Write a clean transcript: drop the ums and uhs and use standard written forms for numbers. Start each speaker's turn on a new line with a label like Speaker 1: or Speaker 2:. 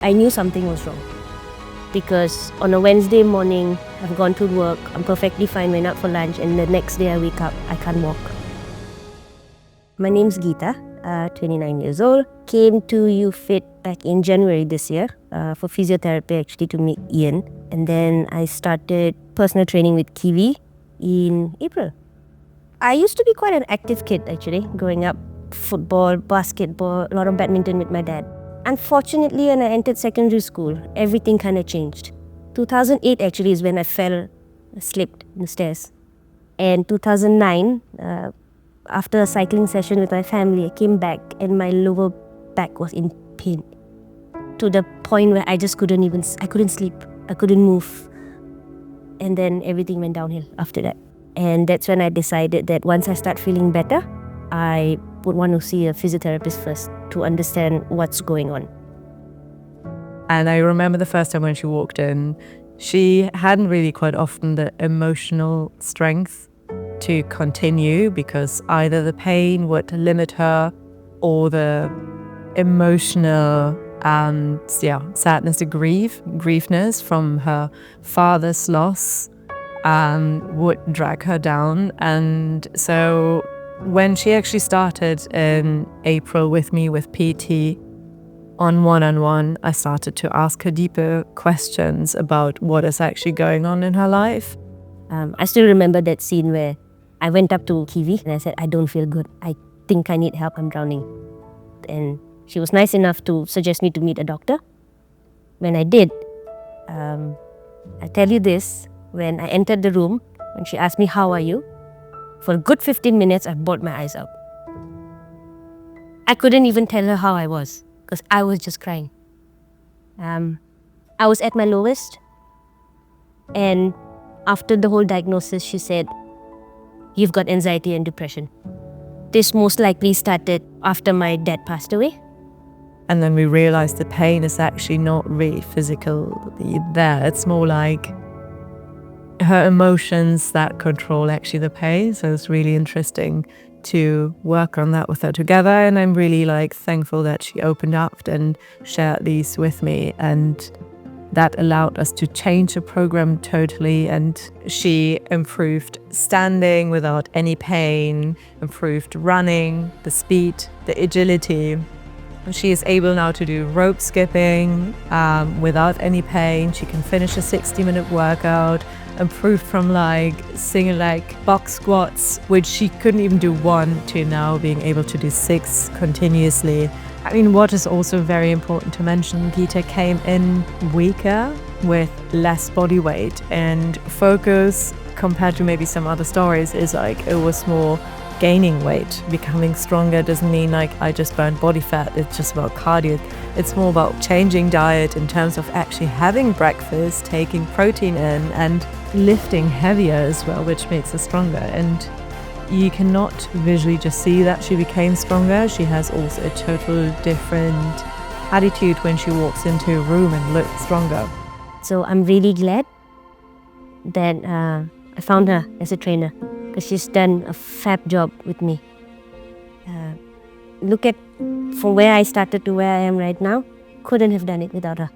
Speaker 1: I knew something was wrong because on a Wednesday morning, I've gone to work, I'm perfectly fine, went out for lunch, and the next day I wake up, I can't walk. My name's Geeta, 29 years old. Came to UFIT back in January this year for physiotherapy, actually, to meet Ian. And then I started personal training with Kiwi in April. I used to be quite an active kid, actually, growing up. Football, basketball, a lot of badminton with my dad. Unfortunately, when I entered secondary school, everything kind of changed. 2008 actually is when I slipped in the stairs. And 2009, after a cycling session with my family, I came back and my lower back was in pain. To the point where I just couldn't sleep, I couldn't move. And then everything went downhill after that. And that's when I decided that once I start feeling better, I would want to see a physiotherapist first to understand what's going on.
Speaker 2: And I remember the first time when she walked in, she hadn't really quite often the emotional strength to continue because either the pain would limit her or the emotional sadness, the griefness from her father's loss would drag her down. And so when she actually started in April with me with PT on one-on-one, I started to ask her deeper questions about what is actually going on in her life.
Speaker 1: I still remember that scene where I went up to Kiwi and I said, I don't feel good. I think I need help. I'm drowning. And she was nice enough to suggest me to meet a doctor. When I did, I tell you this, when I entered the room, when she asked me, how are you? For a good 15 minutes, I bawled my eyes out. I couldn't even tell her how I was because I was just crying. I was at my lowest, and after the whole diagnosis, she said, you've got anxiety and depression. This most likely started after my dad passed away.
Speaker 2: And then we realized the pain is actually not really physically there. It's more like her emotions that control actually the pain. So it's really interesting to work on that with her together. And I'm really thankful that she opened up and shared these with me. And that allowed us to change the program totally. And she improved standing without any pain, improved running, the speed, the agility. She is able now to do rope skipping without any pain. She can finish a 60-minute workout, improved from single leg box squats, which she couldn't even do one, to now being able to do 6 continuously. I mean, what is also very important to mention, Geeta came in weaker with less body weight, and focus compared to maybe some other stories is it was more gaining weight. Becoming stronger doesn't mean I just burned body fat. It's just about cardio. It's more about changing diet in terms of actually having breakfast, taking protein in, and lifting heavier as well, which makes her stronger. And you cannot visually just see that she became stronger. She has also a total different attitude when she walks into a room and looks stronger.
Speaker 1: So I'm really glad that I found her as a trainer because she's done a fab job with me. Look at from where I started to where I am right now. Couldn't have done it without her.